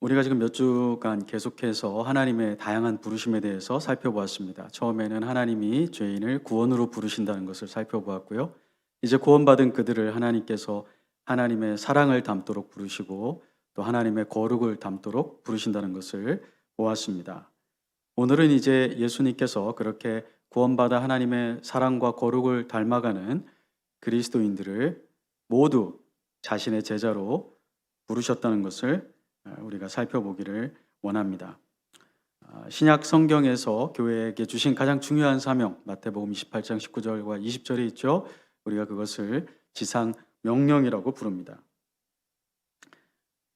우리가 지금 몇 주간 계속해서 하나님의 다양한 부르심에 대해서 살펴보았습니다. 처음에는 하나님이 죄인을 구원으로 부르신다는 것을 살펴보았고요. 이제 구원받은 그들을 하나님께서 하나님의 사랑을 담도록 부르시고 또 하나님의 거룩을 담도록 부르신다는 것을 보았습니다. 오늘은 이제 예수님께서 그렇게 구원받아 하나님의 사랑과 거룩을 닮아가는 그리스도인들을 모두 자신의 제자로 부르셨다는 것을 우리가 살펴보기를 원합니다. 신약 성경에서 교회에게 주신 가장 중요한 사명, 마태복음 28장 19절과 20절에 있죠. 우리가 그것을 지상 명령이라고 부릅니다.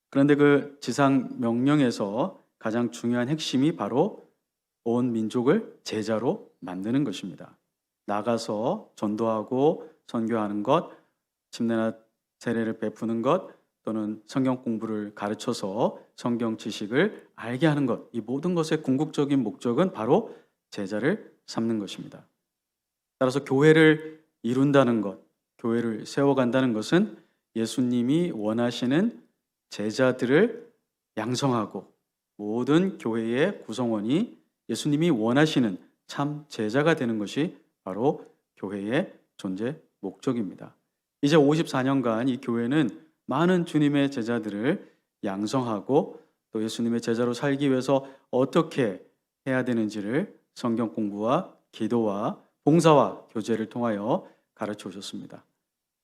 그런데 그 지상 명령에서 가장 중요한 핵심이 바로 온 민족을 제자로 만드는 것입니다. 나가서 전도하고 선교하는 것, 침례나 세례를 베푸는 것, 또는 성경 공부를 가르쳐서 성경 지식을 알게 하는 것, 이 모든 것의 궁극적인 목적은 바로 제자를 삼는 것입니다. 따라서 교회를 이룬다는 것, 교회를 세워간다는 것은 예수님이 원하시는 제자들을 양성하고 모든 교회의 구성원이 예수님이 원하시는 참 제자가 되는 것이 바로 교회의 존재 목적입니다. 이제 54년간 이 교회는 많은 주님의 제자들을 양성하고 또 예수님의 제자로 살기 위해서 어떻게 해야 되는지를 성경 공부와 기도와 봉사와 교제를 통하여 가르쳐 오셨습니다.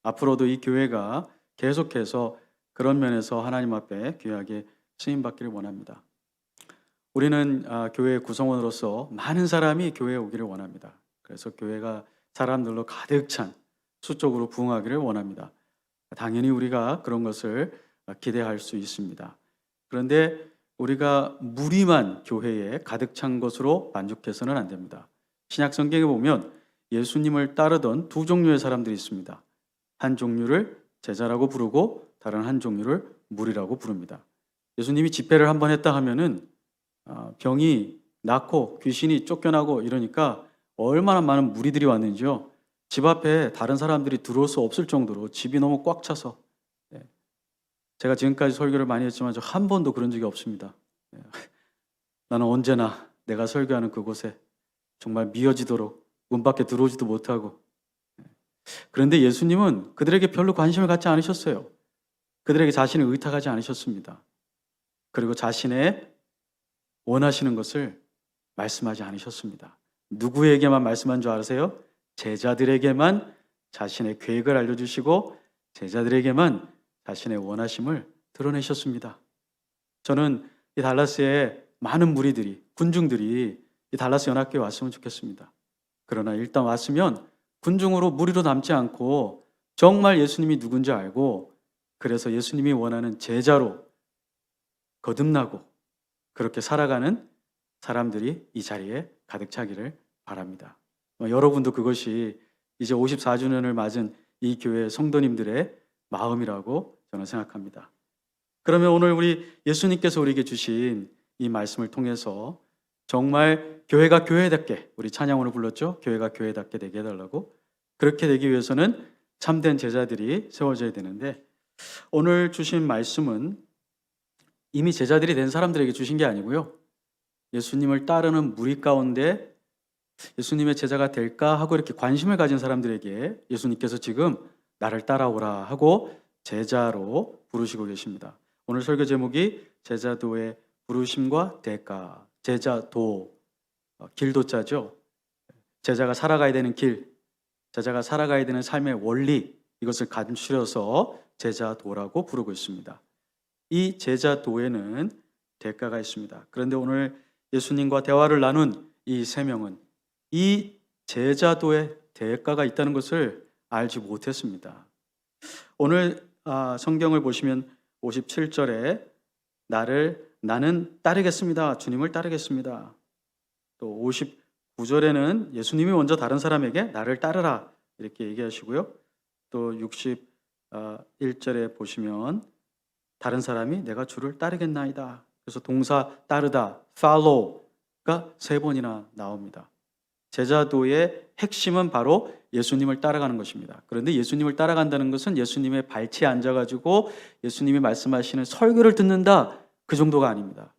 앞으로도 이 교회가 계속해서 그런 면에서 하나님 앞에 귀하게 쓰임받기를 원합니다. 우리는 교회의 구성원으로서 많은 사람이 교회에 오기를 원합니다. 그래서 교회가 사람들로 가득 찬 수적으로 부흥하기를 원합니다. 당연히 우리가 그런 것을 기대할 수 있습니다. 그런데 우리가 무리만 교회에 가득 찬 것으로 만족해서는 안 됩니다. 신약 성경에 보면 예수님을 따르던 두 종류의 사람들이 있습니다. 한 종류를 제자라고 부르고 다른 한 종류를 무리라고 부릅니다. 예수님이 집회를 한번 했다 하면은 병이 낫고 귀신이 쫓겨나고 이러니까 얼마나 많은 무리들이 왔는지요. 집 앞에 다른 사람들이 들어올 수 없을 정도로 집이 너무 꽉 차서, 제가 지금까지 설교를 많이 했지만 저 한 번도 그런 적이 없습니다. 나는 언제나 내가 설교하는 그곳에 정말 미어지도록 문 밖에 들어오지도 못하고, 그런데 예수님은 그들에게 별로 관심을 갖지 않으셨어요. 그들에게 자신을 의탁하지 않으셨습니다. 그리고 자신의 원하시는 것을 말씀하지 않으셨습니다. 누구에게만 말씀한 줄 아세요? 제자들에게만 자신의 계획을 알려주시고 제자들에게만 자신의 원하심을 드러내셨습니다. 저는 이 달라스에 많은 무리들이, 군중들이 이 달라스 연합교회에 왔으면 좋겠습니다. 그러나 일단 왔으면 군중으로 무리로 남지 않고 정말 예수님이 누군지 알고 그래서 예수님이 원하는 제자로 거듭나고 그렇게 살아가는 사람들이 이 자리에 가득 차기를 바랍니다. 여러분도 그것이 이제 54주년을 맞은 이 교회 성도님들의 마음이라고 저는 생각합니다. 그러면 오늘 우리 예수님께서 우리에게 주신 이 말씀을 통해서 정말 교회가 교회답게, 우리 찬양으로 불렀죠? 교회가 교회답게 되게 해달라고. 그렇게 되기 위해서는 참된 제자들이 세워져야 되는데 오늘 주신 말씀은 이미 제자들이 된 사람들에게 주신 게 아니고요. 예수님을 따르는 무리 가운데 예수님의 제자가 될까 하고 이렇게 관심을 가진 사람들에게 예수님께서 지금 나를 따라오라 하고 제자로 부르시고 계십니다. 오늘 설교 제목이 제자도의 부르심과 대가, 제자도, 길도자죠. 제자가 살아가야 되는 길, 제자가 살아가야 되는 삶의 원리, 이것을 감추려서 제자도라고 부르고 있습니다. 이 제자도에는 대가가 있습니다. 그런데 오늘 예수님과 대화를 나눈 이 세 명은 이 제자도에 대가가 있다는 것을 알지 못했습니다. 오늘 성경을 보시면 57절에 나는 따르겠습니다. 주님을 따르겠습니다. 또 59절에는 예수님이 먼저 다른 사람에게 나를 따르라 이렇게 얘기하시고요. 또 61절에 보시면 다른 사람이 내가 주를 따르겠나이다. 그래서 동사 따르다, follow가 3번이나 나옵니다. 제자도의 핵심은 바로 예수님을 따라가는 것입니다. 그런데 예수님을 따라간다는 것은 예수님의 발치에 앉아가지고 예수님이 말씀하시는 설교를 듣는다, 그 정도가 아닙니다.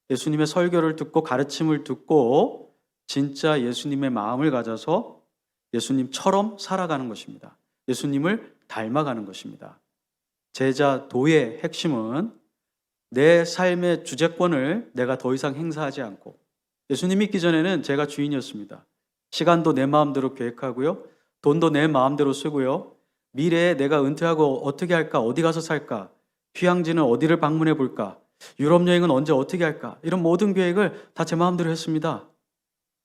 예수님의 설교를 듣고 가르침을 듣고 진짜 예수님의 마음을 가져서 예수님처럼 살아가는 것입니다. 예수님을 닮아가는 것입니다. 제자도의 핵심은 내 삶의 주재권을 내가 더 이상 행사하지 않고, 예수님 믿기 전에는 제가 주인이었습니다. 시간도 내 마음대로 계획하고요. 돈도 내 마음대로 쓰고요. 미래에 내가 은퇴하고 어떻게 할까? 어디 가서 살까? 휴양지는 어디를 방문해 볼까? 유럽 여행은 언제 어떻게 할까? 이런 모든 계획을 다 제 마음대로 했습니다.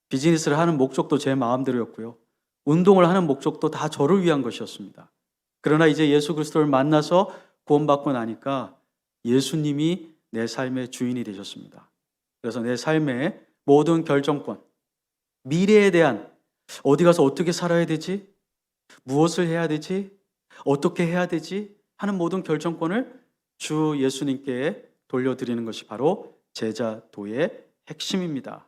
비즈니스를 하는 목적도 제 마음대로였고요. 운동을 하는 목적도 다 저를 위한 것이었습니다. 그러나 이제 예수 그리스도를 만나서 구원받고 나니까 예수님이 내 삶의 주인이 되셨습니다. 그래서 내 삶의 모든 결정권, 미래에 대한, 어디 가서 어떻게 살아야 되지? 무엇을 해야 되지? 어떻게 해야 되지? 하는 모든 결정권을 주 예수님께 돌려드리는 것이 바로 제자도의 핵심입니다.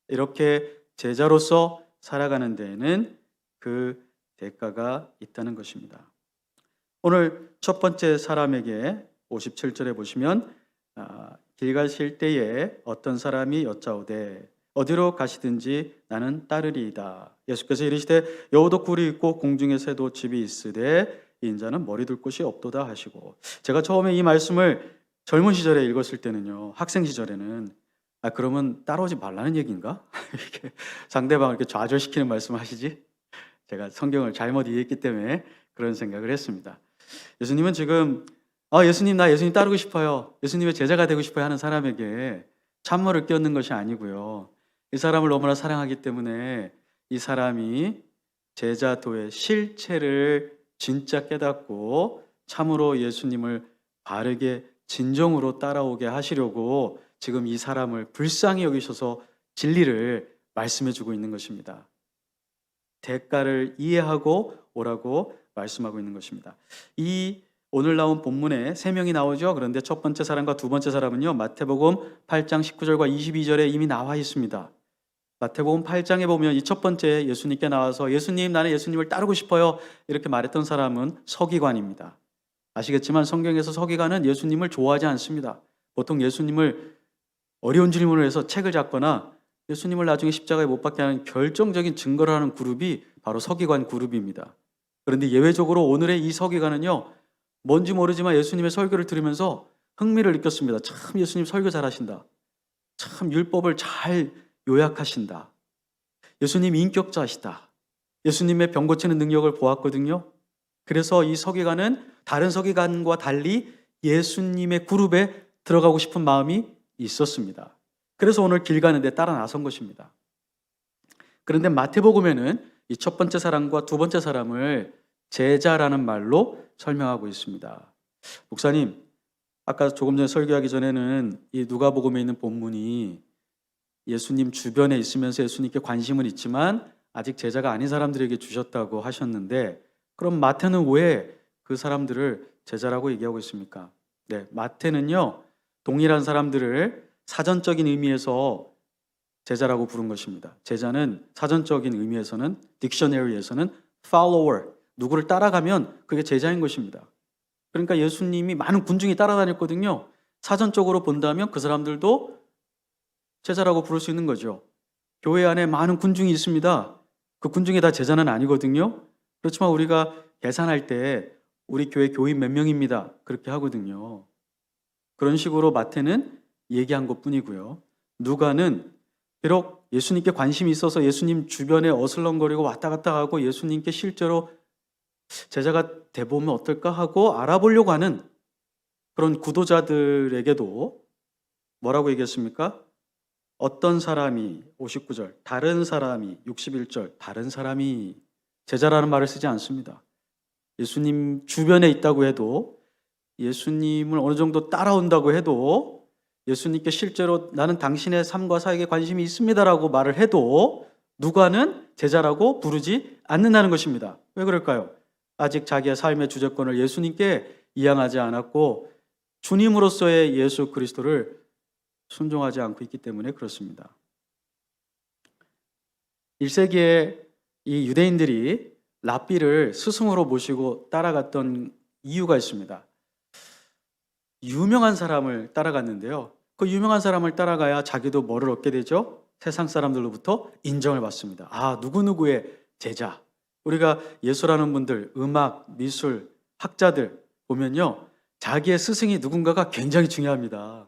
이렇게 제자로서 살아가는 데에는 그 대가가 있다는 것입니다. 오늘 첫 번째 사람에게 57절에 보시면 길 가실 때에 어떤 사람이 여짜오되 어디로 가시든지 나는 따르리이다. 예수께서 이르시되 여우도 굴이 있고 공중에 새도 집이 있으되 인자는 머리 둘 곳이 없도다 하시고, 제가 처음에 이 말씀을 젊은 시절에 읽었을 때는요, 학생 시절에는 그러면 따라오지 말라는 얘기인가? 이렇게 상대방을 이렇게 좌절시키는 말씀을 하시지? 제가 성경을 잘못 이해했기 때문에 그런 생각을 했습니다. 예수님은 지금 예수님, 나 예수님 따르고 싶어요, 예수님의 제자가 되고 싶어요 하는 사람에게 찬물을 끼얹는 것이 아니고요, 이 사람을 너무나 사랑하기 때문에 이 사람이 제자도의 실체를 진짜 깨닫고 참으로 예수님을 바르게 진정으로 따라오게 하시려고 지금 이 사람을 불쌍히 여기셔서 진리를 말씀해 주고 있는 것입니다. 대가를 이해하고 오라고 말씀하고 있는 것입니다. 이 오늘 나온 본문에 세 명이 나오죠. 그런데 첫 번째 사람과 두 번째 사람은요, 마태복음 8장 19절과 22절에 이미 나와 있습니다. 마태복음 8장에 보면 이 첫 번째 예수님께 나와서 예수님, 나는 예수님을 따르고 싶어요, 이렇게 말했던 사람은 서기관입니다. 아시겠지만 성경에서 서기관은 예수님을 좋아하지 않습니다. 보통 예수님을 어려운 질문을 해서 책을 잡거나 예수님을 나중에 십자가에 못 박게 하는 결정적인 증거를 하는 그룹이 바로 서기관 그룹입니다. 그런데 예외적으로 오늘의 이 서기관은요, 뭔지 모르지만 예수님의 설교를 들으면서 흥미를 느꼈습니다. 참 예수님 설교 잘하신다. 참 율법을 잘 요약하신다. 예수님 인격자시다. 예수님의 병 고치는 능력을 보았거든요. 그래서 이 서기관은 다른 서기관과 달리 예수님의 그룹에 들어가고 싶은 마음이 있었습니다. 그래서 오늘 길 가는데 따라 나선 것입니다. 그런데 마태복음에는 이 첫 번째 사람과 두 번째 사람을 제자라는 말로 설명하고 있습니다. 목사님, 아까 조금 전에 설교하기 전에는 이 누가복음에 있는 본문이 예수님 주변에 있으면서 예수님께 관심은 있지만 아직 제자가 아닌 사람들에게 주셨다고 하셨는데, 그럼 마태는 왜 그 사람들을 제자라고 얘기하고 있습니까? 네, 마태는요, 동일한 사람들을 사전적인 의미에서 제자라고 부른 것입니다. 제자는 사전적인 의미에서는, 딕셔너리에서는 follower, 누구를 따라가면 그게 제자인 것입니다. 그러니까 예수님이 많은 군중이 따라다녔거든요. 사전적으로 본다면 그 사람들도 제자라고 부를 수 있는 거죠. 교회 안에 많은 군중이 있습니다. 그 군중이 다 제자는 아니거든요. 그렇지만 우리가 계산할 때 우리 교회 교인 몇 명입니다, 그렇게 하거든요. 그런 식으로 마태는 얘기한 것뿐이고요. 누가는 비록 예수님께 관심이 있어서 예수님 주변에 어슬렁거리고 왔다 갔다 하고 예수님께 실제로 제자가 돼보면 어떨까 하고 알아보려고 하는 그런 구도자들에게도 뭐라고 얘기했습니까? 어떤 사람이, 59절, 다른 사람이, 61절, 다른 사람이, 제자라는 말을 쓰지 않습니다. 예수님 주변에 있다고 해도, 예수님을 어느 정도 따라온다고 해도, 예수님께 실제로 나는 당신의 삶과 사역에 관심이 있습니다라고 말을 해도 누가는 제자라고 부르지 않는다는 것입니다. 왜 그럴까요? 아직 자기의 삶의 주재권을 예수님께 이양하지 않았고 주님으로서의 예수 그리스도를 순종하지 않고 있기 때문에 그렇습니다. 1세기에 이 유대인들이 랍비를 스승으로 모시고 따라갔던 이유가 있습니다. 유명한 사람을 따라갔는데요. 그 유명한 사람을 따라가야 자기도 뭐를 얻게 되죠? 세상 사람들로부터 인정을 받습니다. 아, 누구누구의 제자. 우리가 예술하는 분들, 음악, 미술, 학자들 보면요. 자기의 스승이 누군가가 굉장히 중요합니다.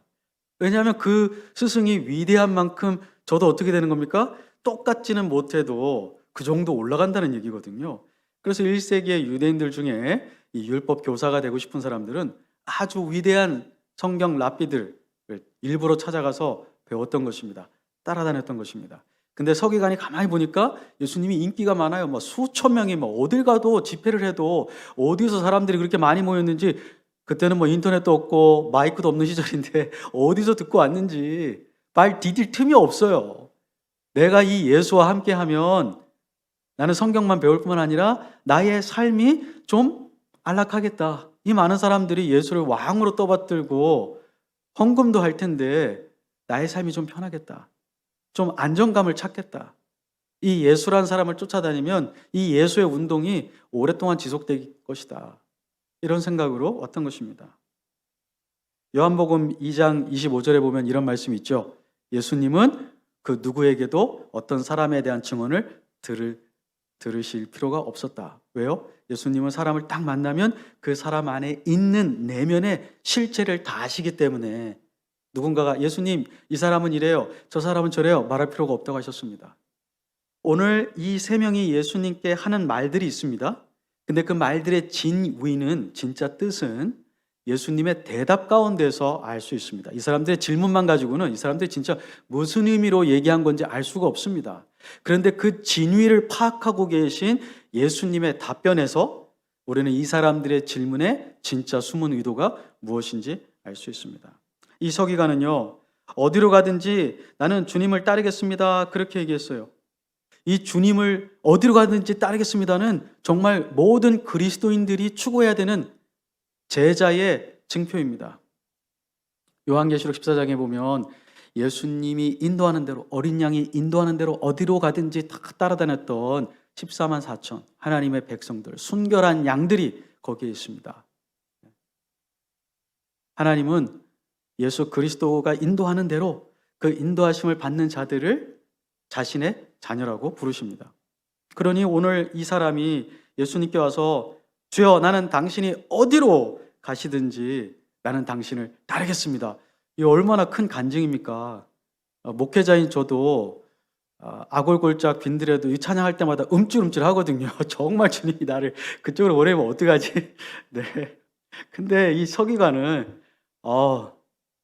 왜냐하면 그 스승이 위대한 만큼 저도 어떻게 되는 겁니까? 똑같지는 못해도 그 정도 올라간다는 얘기거든요. 그래서 1세기의 유대인들 중에 이 율법 교사가 되고 싶은 사람들은 아주 위대한 성경 랍비들을 일부러 찾아가서 배웠던 것입니다. 따라다녔던 것입니다. 근데 서기관이 가만히 보니까 예수님이 인기가 많아요. 뭐 수천 명이 뭐 어딜 가도 집회를 해도 어디서 사람들이 그렇게 많이 모였는지, 그때는 뭐 인터넷도 없고 마이크도 없는 시절인데 어디서 듣고 왔는지 말 디딜 틈이 없어요. 내가 이 예수와 함께 하면 나는 성경만 배울 뿐만 아니라 나의 삶이 좀 안락하겠다. 이 많은 사람들이 예수를 왕으로 떠받들고 헌금도 할 텐데 나의 삶이 좀 편하겠다. 좀 안정감을 찾겠다. 이 예수란 사람을 쫓아다니면 이 예수의 운동이 오랫동안 지속될 것이다. 이런 생각으로 왔던 것입니다. 요한복음 2장 25절에 보면 이런 말씀이 있죠. 예수님은 그 누구에게도 어떤 사람에 대한 증언을 들으실 필요가 없었다. 왜요? 예수님은 사람을 딱 만나면 그 사람 안에 있는 내면의 실체를 다 아시기 때문에 누군가가 예수님 이 사람은 이래요, 저 사람은 저래요 말할 필요가 없다고 하셨습니다. 오늘 이 세 명이 예수님께 하는 말들이 있습니다. 근데 그 말들의 진위는, 진짜 뜻은 예수님의 대답 가운데서 알 수 있습니다. 이 사람들의 질문만 가지고는 이 사람들이 진짜 무슨 의미로 얘기한 건지 알 수가 없습니다. 그런데 그 진위를 파악하고 계신 예수님의 답변에서 우리는 이 사람들의 질문의 진짜 숨은 의도가 무엇인지 알 수 있습니다. 이 서기관은요, 어디로 가든지 나는 주님을 따르겠습니다 그렇게 얘기했어요. 이 주님을 어디로 가든지 따르겠습니다는 정말 모든 그리스도인들이 추구해야 되는 제자의 증표입니다. 요한계시록 14장에 보면 예수님이 인도하는 대로, 어린 양이 인도하는 대로 어디로 가든지 다 따라다녔던 14만 4천 하나님의 백성들, 순결한 양들이 거기에 있습니다. 하나님은 예수 그리스도가 인도하는 대로 그 인도하심을 받는 자들을 자신의 자녀라고 부르십니다. 그러니 오늘 이 사람이 예수님께 와서 주여 나는 당신이 어디로 가시든지 나는 당신을 따르겠습니다. 이 얼마나 큰 간증입니까? 목회자인 저도 아골골짝 빈들에도 이 찬양할 때마다 움찔움찔 하거든요. 정말 주님이 나를 그쪽으로 보내면 어떡하지? 네. 근데 이 서기관은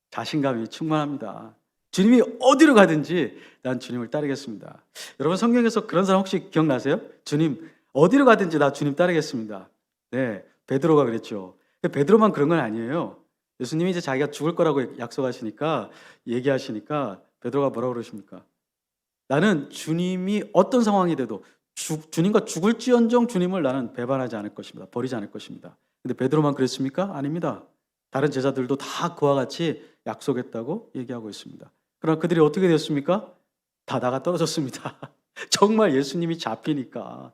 자신감이 충만합니다. 주님이 어디로 가든지 난 주님을 따르겠습니다. 여러분 성경에서 그런 사람 혹시 기억나세요? 주님 어디로 가든지 나 주님 따르겠습니다. 네, 베드로가 그랬죠. 베드로만 그런 건 아니에요. 예수님이 이제 자기가 죽을 거라고 약속하시니까, 얘기하시니까 베드로가 뭐라고 그러십니까? 나는 주님이 어떤 상황이 돼도 주님과 죽을지언정 주님을 나는 배반하지 않을 것입니다. 버리지 않을 것입니다. 근데 베드로만 그랬습니까? 아닙니다. 다른 제자들도 다 그와 같이 약속했다고 얘기하고 있습니다. 그러나 그들이 어떻게 됐습니까? 다 나가 떨어졌습니다. 정말 예수님이 잡히니까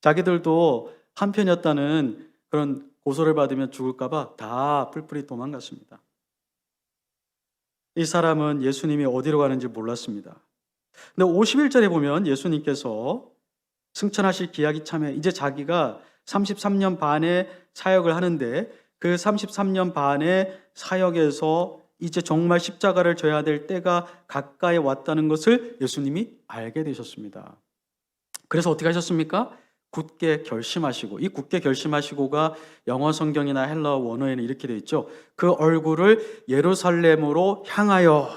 자기들도 한편이었다는 그런 고소를 받으면 죽을까봐 다 뿔뿔이 도망갔습니다. 이 사람은 예수님이 어디로 가는지 몰랐습니다. 근데 51절에 보면 예수님께서 승천하실 기약이 참해 이제 자기가 33년 반의 사역을 하는데 그 33년 반의 사역에서 이제 정말 십자가를 져야 될 때가 가까이 왔다는 것을 예수님이 알게 되셨습니다. 그래서 어떻게 하셨습니까? 굳게 결심하시고, 이 굳게 결심하시고가 영어 성경이나 헬라어 원어에는 이렇게 되어 있죠. 그 얼굴을 예루살렘으로 향하여,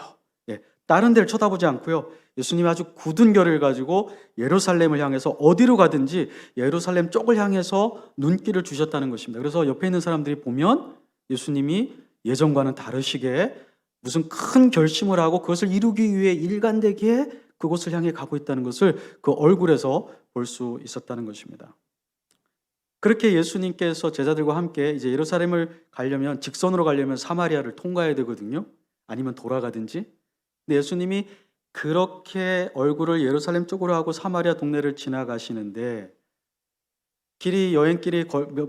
다른 데를 쳐다보지 않고요. 예수님이 아주 굳은 결을 가지고 예루살렘을 향해서 어디로 가든지 예루살렘 쪽을 향해서 눈길을 주셨다는 것입니다. 그래서 옆에 있는 사람들이 보면 예수님이 예전과는 다르시게 무슨 큰 결심을 하고 그것을 이루기 위해 일관되게 그곳을 향해 가고 있다는 것을 그 얼굴에서 볼 수 있었다는 것입니다. 그렇게 예수님께서 제자들과 함께 이제 예루살렘을 가려면, 직선으로 가려면 사마리아를 통과해야 되거든요. 아니면 돌아가든지. 근데 예수님이 그렇게 얼굴을 예루살렘 쪽으로 하고 사마리아 동네를 지나가시는데 여행길이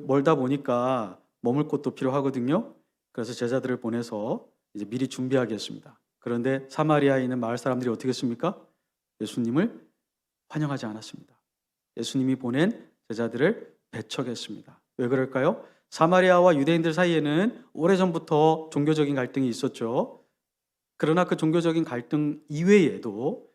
멀다 보니까 머물 곳도 필요하거든요. 그래서 제자들을 보내서 이제 미리 준비하게 했습니다. 그런데 사마리아에 있는 마을 사람들이 어떻게 했습니까? 예수님을 환영하지 않았습니다. 예수님이 보낸 제자들을 배척했습니다. 왜 그럴까요? 사마리아와 유대인들 사이에는 오래전부터 종교적인 갈등이 있었죠. 그러나 그 종교적인 갈등 이외에도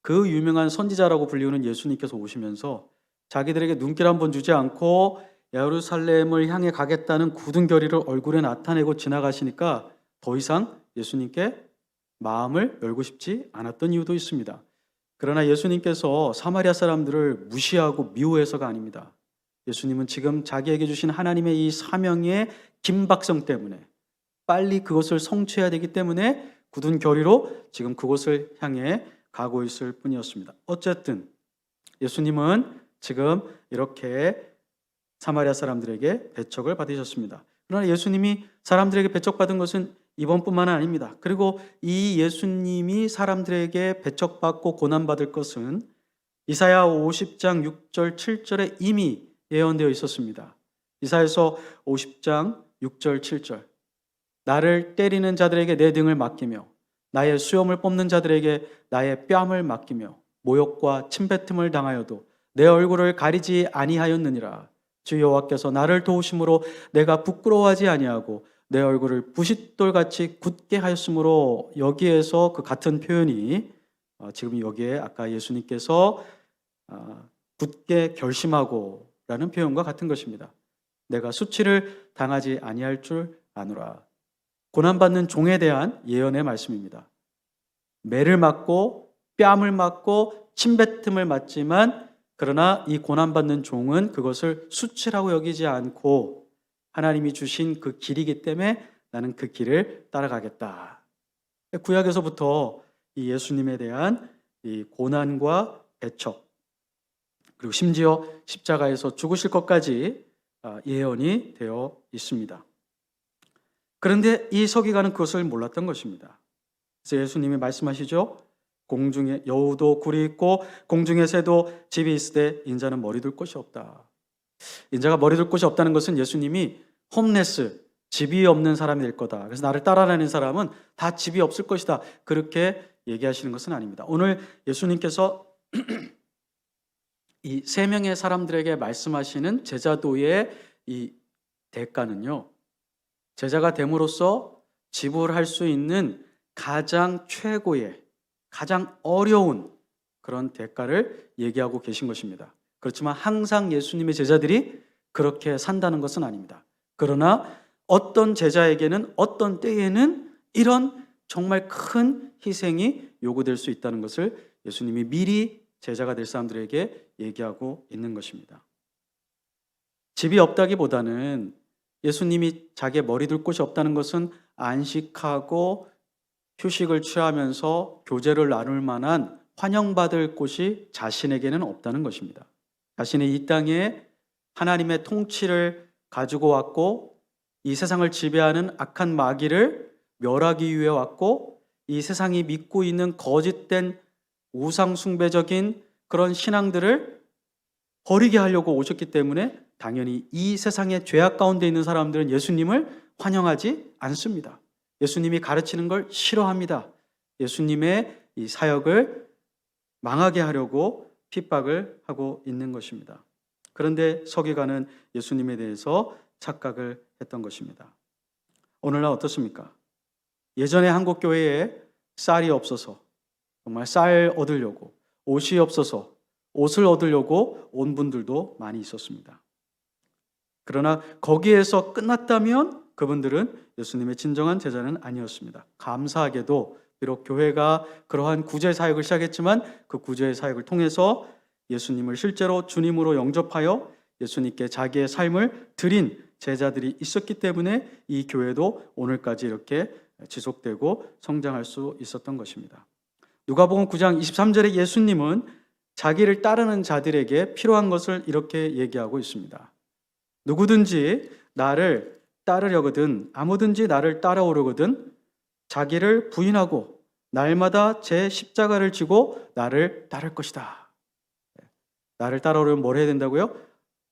그 유명한 선지자라고 불리우는 예수님께서 오시면서 자기들에게 눈길 한번 주지 않고 예루살렘을 향해 가겠다는 굳은 결의를 얼굴에 나타내고 지나가시니까 더 이상 예수님께 마음을 열고 싶지 않았던 이유도 있습니다. 그러나 예수님께서 사마리아 사람들을 무시하고 미워해서가 아닙니다. 예수님은 지금 자기에게 주신 하나님의 이 사명의 긴박성 때문에 빨리 그것을 성취해야 되기 때문에 굳은 결의로 지금 그곳을 향해 가고 있을 뿐이었습니다. 어쨌든 예수님은 지금 이렇게 사마리아 사람들에게 배척을 받으셨습니다. 그러나 예수님이 사람들에게 배척받은 것은 이번뿐만 아닙니다. 그리고 이 예수님이 사람들에게 배척받고 고난받을 것은 이사야 50장 6절 7절에 이미 예언되어 있었습니다. 이사야서 50장 6절 7절 나를 때리는 자들에게 내 등을 맡기며 나의 수염을 뽑는 자들에게 나의 뺨을 맡기며 모욕과 침뱉음을 당하여도 내 얼굴을 가리지 아니하였느니라. 주 여호와께서 나를 도우심으로 내가 부끄러워하지 아니하고 내 얼굴을 부싯돌같이 굳게 하였으므로 여기에서 그 같은 표현이 지금 여기에 아까 예수님께서 굳게 결심하고 라는 표현과 같은 것입니다. 내가 수치를 당하지 아니할 줄 아노라. 고난받는 종에 대한 예언의 말씀입니다. 매를 맞고 뺨을 맞고 침뱉음을 맞지만 그러나 이 고난받는 종은 그것을 수치라고 여기지 않고 하나님이 주신 그 길이기 때문에 나는 그 길을 따라가겠다. 구약에서부터 이 예수님에 대한 이 고난과 배척 그리고 심지어 십자가에서 죽으실 것까지 예언이 되어 있습니다. 그런데 이 서기관은 그것을 몰랐던 것입니다. 그래서 예수님이 말씀하시죠. 공중에 여우도 굴이 있고 공중의 새도 집이 있으되 인자는 머리 둘 곳이 없다. 인자가 머리 둘 곳이 없다는 것은 예수님이 홈레스, 집이 없는 사람이 될 거다. 그래서 나를 따라다니는 사람은 다 집이 없을 것이다. 그렇게 얘기하시는 것은 아닙니다. 오늘 예수님께서 이 세 명의 사람들에게 말씀하시는 제자도의 이 대가는요. 제자가 됨으로써 지불할 수 있는 가장 최고의 가장 어려운 그런 대가를 얘기하고 계신 것입니다. 그렇지만 항상 예수님의 제자들이 그렇게 산다는 것은 아닙니다. 그러나 어떤 제자에게는 어떤 때에는 이런 정말 큰 희생이 요구될 수 있다는 것을 예수님이 미리 제자가 될 사람들에게 얘기하고 있는 것입니다. 집이 없다기보다는 예수님이 자기의 머리 둘 곳이 없다는 것은 안식하고 휴식을 취하면서 교제를 나눌 만한 환영받을 곳이 자신에게는 없다는 것입니다. 자신이 이 땅에 하나님의 통치를 가지고 왔고 이 세상을 지배하는 악한 마귀를 멸하기 위해 왔고 이 세상이 믿고 있는 거짓된 우상 숭배적인 그런 신앙들을 버리게 하려고 오셨기 때문에 당연히 이 세상의 죄악 가운데 있는 사람들은 예수님을 환영하지 않습니다. 예수님이 가르치는 걸 싫어합니다. 예수님의 이 사역을 망하게 하려고 핍박을 하고 있는 것입니다. 그런데 서기관은 예수님에 대해서 착각을 했던 것입니다. 오늘날 어떻습니까? 예전에 한국 교회에 쌀이 없어서 정말 쌀 얻으려고 옷이 없어서 옷을 얻으려고 온 분들도 많이 있었습니다. 그러나 거기에서 끝났다면 그분들은 예수님의 진정한 제자는 아니었습니다. 감사하게도 비록 교회가 그러한 구제 사역을 시작했지만 그 구제 사역을 통해서 예수님을 실제로 주님으로 영접하여 예수님께 자기의 삶을 드린 제자들이 있었기 때문에 이 교회도 오늘까지 이렇게 지속되고 성장할 수 있었던 것입니다. 누가복음 9장 23절에 예수님은 자기를 따르는 자들에게 필요한 것을 이렇게 얘기하고 있습니다. 누구든지 나를 따르려거든 아무든지 나를 따라오려거든 자기를 부인하고 날마다 제 십자가를 지고 나를 따를 것이다. 나를 따라오려면 뭘 해야 된다고요?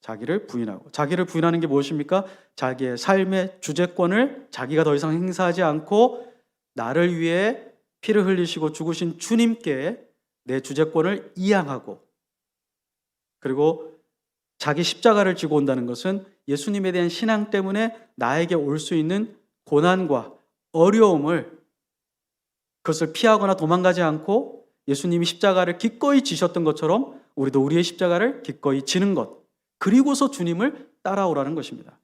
자기를 부인하고, 자기를 부인하는 게 무엇입니까? 자기의 삶의 주재권을 자기가 더 이상 행사하지 않고 나를 위해 피를 흘리시고 죽으신 주님께 내 주재권을 이양하고, 그리고 자기 십자가를 지고 온다는 것은 예수님에 대한 신앙 때문에 나에게 올 수 있는 고난과 어려움을, 그것을 피하거나 도망가지 않고 예수님이 십자가를 기꺼이 지셨던 것처럼 우리도 우리의 십자가를 기꺼이 지는 것, 그리고서 주님을 따라오라는 것입니다.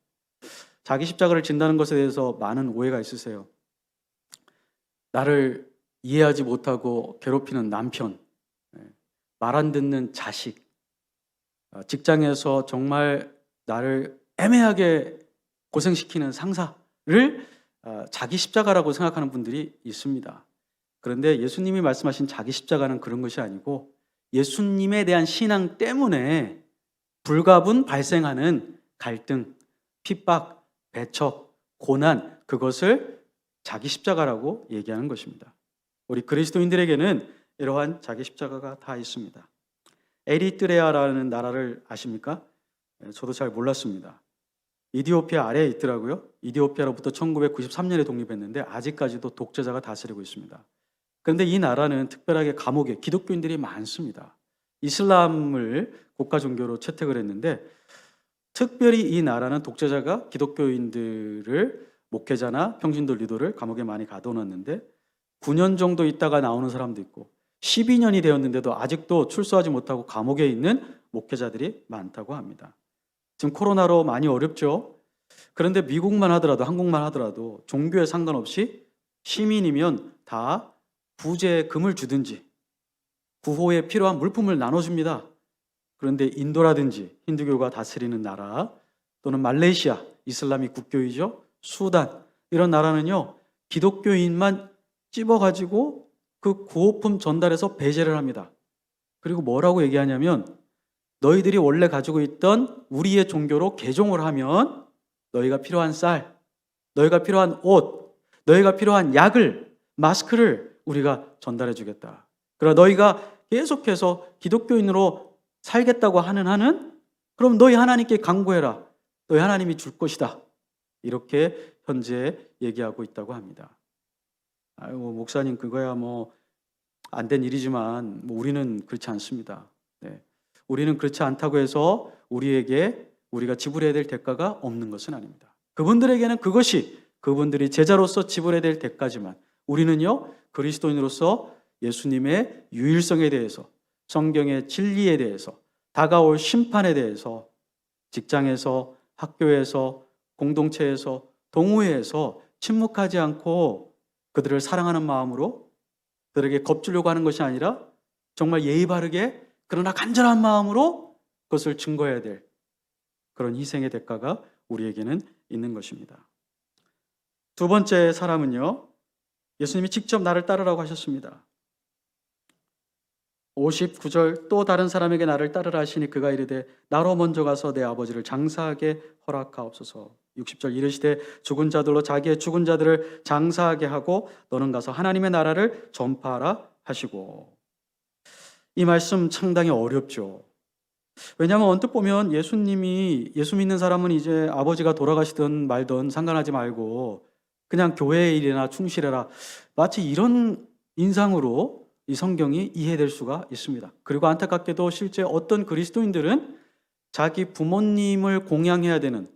자기 십자가를 진다는 것에 대해서 많은 오해가 있으세요. 나를 이해하지 못하고 괴롭히는 남편, 말 안 듣는 자식, 직장에서 정말 나를 애매하게 고생시키는 상사를 자기 십자가라고 생각하는 분들이 있습니다. 그런데 예수님이 말씀하신 자기 십자가는 그런 것이 아니고, 예수님에 대한 신앙 때문에 불가분 발생하는 갈등, 핍박, 배척, 고난, 그것을 자기 십자가라고 얘기하는 것입니다. 우리 그리스도인들에게는 이러한 자기 십자가가 다 있습니다. 에리트레아라는 나라를 아십니까? 저도 잘 몰랐습니다. 이디오피아 아래에 있더라고요. 이디오피아로부터 1993년에 독립했는데 아직까지도 독재자가 다스리고 있습니다. 그런데 이 나라는 특별하게 감옥에 기독교인들이 많습니다. 이슬람을 국가 종교로 채택을 했는데, 특별히 이 나라는 독재자가 기독교인들을, 목회자나 평신도 리더를 감옥에 많이 가둬놨는데 9년 정도 있다가 나오는 사람도 있고 12년이 되었는데도 아직도 출소하지 못하고 감옥에 있는 목회자들이 많다고 합니다. 지금 코로나로 많이 어렵죠. 그런데 미국만 하더라도, 한국만 하더라도 종교에 상관없이 시민이면 다 부재금을 주든지 구호에 필요한 물품을 나눠줍니다. 그런데 인도라든지 힌두교가 다스리는 나라, 또는 말레이시아, 이슬람이 국교이죠. 수단, 이런 나라는요, 기독교인만 찝어가지고 그 구호품 전달해서 배제를 합니다. 그리고 뭐라고 얘기하냐면, 너희들이 원래 가지고 있던 우리의 종교로 개종을 하면 너희가 필요한 쌀, 너희가 필요한 옷, 너희가 필요한 약을, 마스크를 우리가 전달해 주겠다. 그러나 너희가 계속해서 기독교인으로 살겠다고 하는 한은 그럼 너희 하나님께 간구해라. 너희 하나님이 줄 것이다. 이렇게 현재 얘기하고 있다고 합니다. 아이고, 목사님, 그거야 안 된 일이지만 우리는 그렇지 않습니다. 네. 우리는 그렇지 않다고 해서 우리가 지불해야 될 대가가 없는 것은 아닙니다. 그분들에게는 그것이 그분들이 제자로서 지불해야 될 대가지만, 우리는요, 그리스도인으로서 예수님의 유일성에 대해서, 성경의 진리에 대해서, 다가올 심판에 대해서 직장에서, 학교에서, 공동체에서, 동호회에서 침묵하지 않고 그들을 사랑하는 마음으로 그들에게 겁주려고 하는 것이 아니라 정말 예의 바르게, 그러나 간절한 마음으로 그것을 증거해야 될 그런 희생의 대가가 우리에게는 있는 것입니다. 두 번째 사람은요, 예수님이 직접 나를 따르라고 하셨습니다. 59절, 또 다른 사람에게 나를 따르라 하시니 그가 이르되 나로 먼저 가서 내 아버지를 장사하게 허락하옵소서. 60절, 이르시되 죽은 자들로 자기의 죽은 자들을 장사하게 하고 너는 가서 하나님의 나라를 전파하라 하시고. 이 말씀 상당히 어렵죠. 왜냐하면 언뜻 보면 예수 믿는 사람은 이제 아버지가 돌아가시든 말든 상관하지 말고 그냥 교회의 일이나 충실해라, 마치 이런 인상으로 이 성경이 이해될 수가 있습니다. 그리고 안타깝게도 실제 어떤 그리스도인들은 자기 부모님을 공양해야 되는,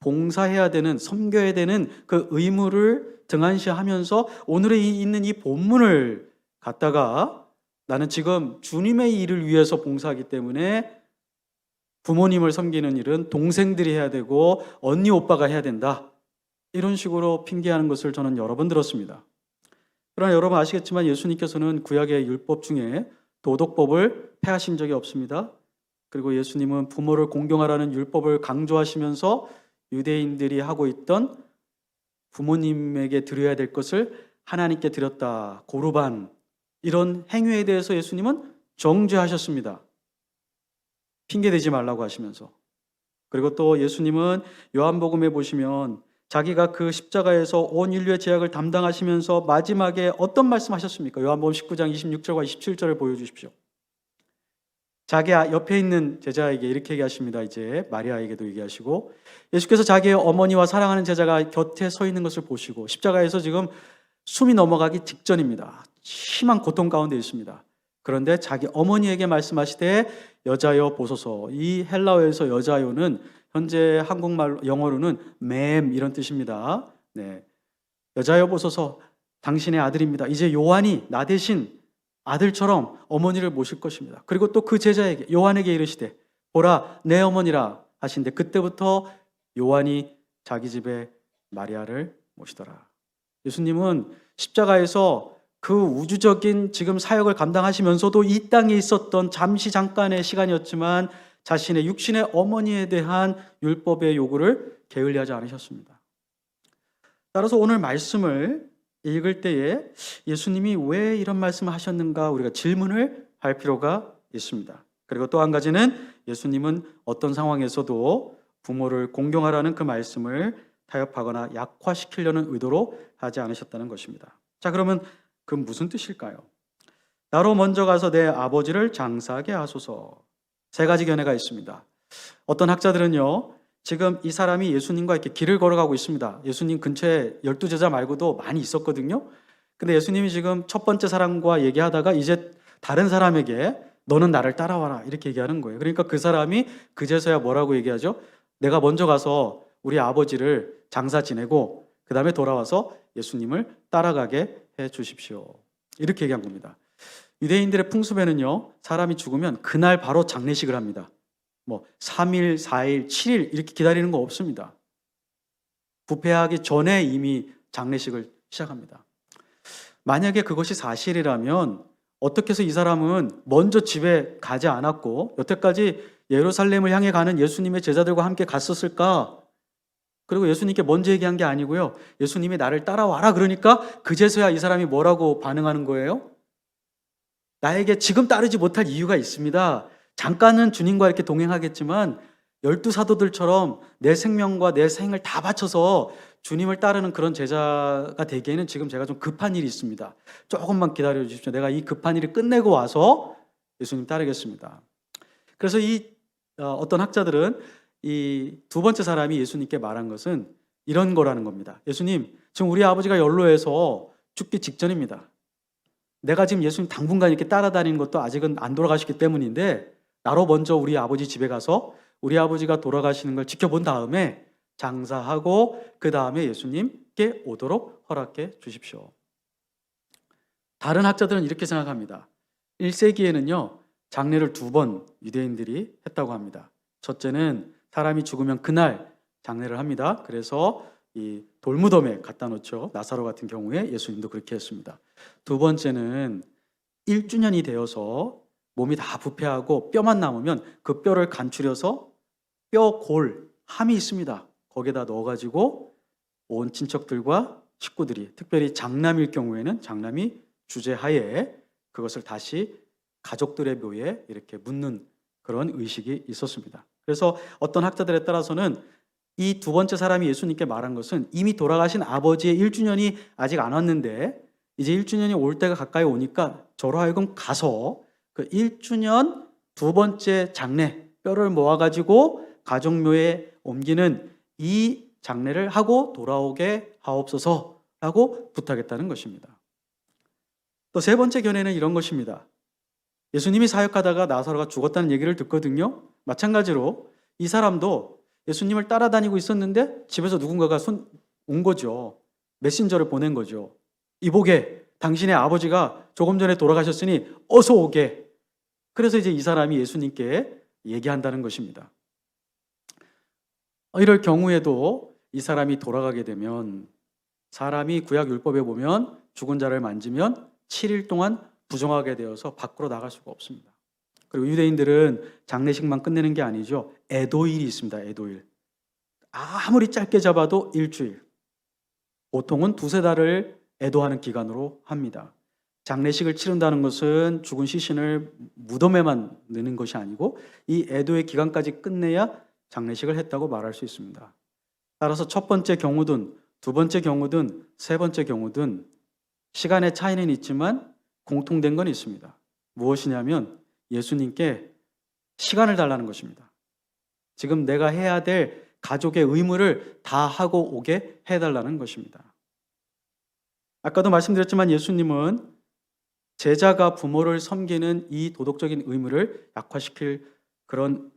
봉사해야 되는, 섬겨야 되는 그 의무를 등한시하면서 오늘에 있는 이 본문을 갖다가 나는 지금 주님의 일을 위해서 봉사하기 때문에 부모님을 섬기는 일은 동생들이 해야 되고 언니 오빠가 해야 된다, 이런 식으로 핑계하는 것을 저는 여러 번 들었습니다. 그러나 여러분 아시겠지만 예수님께서는 구약의 율법 중에 도덕법을 폐하신 적이 없습니다. 그리고 예수님은 부모를 공경하라는 율법을 강조하시면서 유대인들이 하고 있던 부모님에게 드려야 될 것을 하나님께 드렸다, 고르반, 이런 행위에 대해서 예수님은 정죄하셨습니다. 핑계대지 말라고 하시면서. 그리고 또 예수님은 요한복음에 보시면 자기가 그 십자가에서 온 인류의 죄악을 담당하시면서 마지막에 어떤 말씀하셨습니까? 요한복음 19장 26절과 27절을 보여주십시오. 자기 옆에 있는 제자에게 이렇게 얘기하십니다. 이제 마리아에게도 얘기하시고, 예수께서 자기의 어머니와 사랑하는 제자가 곁에 서 있는 것을 보시고 십자가에서 지금 숨이 넘어가기 직전입니다. 심한 고통 가운데 있습니다. 그런데 자기 어머니에게 말씀하시되 여자여 보소서. 이 헬라어에서 여자여는 현재 한국말 영어로는 맴 이런 뜻입니다. 네. 여자여 보소서, 당신의 아들입니다. 이제 요한이 나 대신 아들처럼 어머니를 모실 것입니다. 그리고 또 그 제자에게 요한에게 이르시되 보라 내 어머니라 하신데, 그때부터 요한이 자기 집에 마리아를 모시더라. 예수님은 십자가에서 그 우주적인 지금 사역을 감당하시면서도 이 땅에 있었던 잠시 잠깐의 시간이었지만 자신의 육신의 어머니에 대한 율법의 요구를 게을리하지 않으셨습니다. 따라서 오늘 말씀을 읽을 때에 예수님이 왜 이런 말씀을 하셨는가 우리가 질문을 할 필요가 있습니다. 그리고 또 한 가지는 예수님은 어떤 상황에서도 부모를 공경하라는 그 말씀을 타협하거나 약화시키려는 의도로 하지 않으셨다는 것입니다. 자, 그러면 그 무슨 뜻일까요? 나로 먼저 가서 내 아버지를 장사하게 하소서. 세 가지 견해가 있습니다. 어떤 학자들은요, 지금 이 사람이 예수님과 이렇게 길을 걸어가고 있습니다. 예수님 근처에 12제자 말고도 많이 있었거든요. 근데 예수님이 지금 첫 번째 사람과 얘기하다가 이제 다른 사람에게 너는 나를 따라와라 이렇게 얘기하는 거예요. 그러니까 그 사람이 그제서야 뭐라고 얘기하죠? 내가 먼저 가서 우리 아버지를 장사 지내고 그 다음에 돌아와서 예수님을 따라가게 해 주십시오. 이렇게 얘기한 겁니다. 유대인들의 풍습에는요, 사람이 죽으면 그날 바로 장례식을 합니다. 3일, 4일, 7일 이렇게 기다리는 거 없습니다. 부패하기 전에 이미 장례식을 시작합니다. 만약에 그것이 사실이라면 어떻게 해서 이 사람은 먼저 집에 가지 않았고 여태까지 예루살렘을 향해 가는 예수님의 제자들과 함께 갔었을까? 그리고 예수님께 먼저 얘기한 게 아니고요, 예수님이 나를 따라와라 그러니까 그제서야 이 사람이 뭐라고 반응하는 거예요? 나에게 지금 따르지 못할 이유가 있습니다. 잠깐은 주님과 이렇게 동행하겠지만 12사도들처럼 내 생명과 내 생을 다 바쳐서 주님을 따르는 그런 제자가 되기에는 지금 제가 좀 급한 일이 있습니다. 조금만 기다려 주십시오. 내가 이 급한 일을 끝내고 와서 예수님 따르겠습니다. 그래서 어떤 학자들은 이 두 번째 사람이 예수님께 말한 것은 이런 거라는 겁니다. 예수님, 지금 우리 아버지가 연로해서 죽기 직전입니다. 내가 지금 예수님 당분간 이렇게 따라다니는 것도 아직은 안 돌아가시기 때문인데 나로 먼저 우리 아버지 집에 가서 우리 아버지가 돌아가시는 걸 지켜본 다음에 장사하고 그 다음에 예수님께 오도록 허락해 주십시오. 다른 학자들은 이렇게 생각합니다. 1세기에는요 장례를 2번 유대인들이 했다고 합니다. 첫째는 사람이 죽으면 그날 장례를 합니다. 그래서 이 돌무덤에 갖다 놓죠. 나사로 같은 경우에 예수님도 그렇게 했습니다. 두 번째는 1주년이 되어서 몸이 다 부패하고 뼈만 남으면 그 뼈를 간추려서 뼈골 함이 있습니다. 거기에다 넣어가지고 온 친척들과 식구들이, 특별히 장남일 경우에는 장남이 주재하에 그것을 다시 가족들의 묘에 이렇게 묻는 그런 의식이 있었습니다. 그래서 어떤 학자들에 따라서는 이 두 번째 사람이 예수님께 말한 것은 이미 돌아가신 아버지의 1주년이 아직 안 왔는데 이제 1주년이 올 때가 가까이 오니까 저로 하여금 가서 그 1주년 두 번째 장례 뼈를 모아가지고 가족묘에 옮기는 이 장례를 하고 돌아오게 하옵소서라고 부탁했다는 것입니다. 또 세 번째 견해는 이런 것입니다. 예수님이 사역하다가 나사로가 죽었다는 얘기를 듣거든요. 마찬가지로 이 사람도 예수님을 따라다니고 있었는데 집에서 누군가가 온 거죠. 메신저를 보낸 거죠. 이보게, 당신의 아버지가 조금 전에 돌아가셨으니 어서 오게. 그래서 이제 이 사람이 예수님께 얘기한다는 것입니다. 이럴 경우에도 이 사람이 돌아가게 되면, 사람이 구약 율법에 보면 죽은 자를 만지면 7일 동안 부정하게 되어서 밖으로 나갈 수가 없습니다. 그리고 유대인들은 장례식만 끝내는 게 아니죠. 애도일이 있습니다. 애도일. 아무리 짧게 잡아도 일주일. 보통은 2-3달을 애도하는 기간으로 합니다. 장례식을 치른다는 것은 죽은 시신을 무덤에만 넣는 것이 아니고 이 애도의 기간까지 끝내야 장례식을 했다고 말할 수 있습니다. 따라서 첫 번째 경우든 두 번째 경우든 세 번째 경우든 시간의 차이는 있지만 공통된 건 있습니다. 무엇이냐면 예수님께 시간을 달라는 것입니다. 지금 내가 해야 될 가족의 의무를 다 하고 오게 해달라는 것입니다. 아까도 말씀드렸지만 예수님은 제자가 부모를 섬기는 이 도덕적인 의무를 약화시킬 그런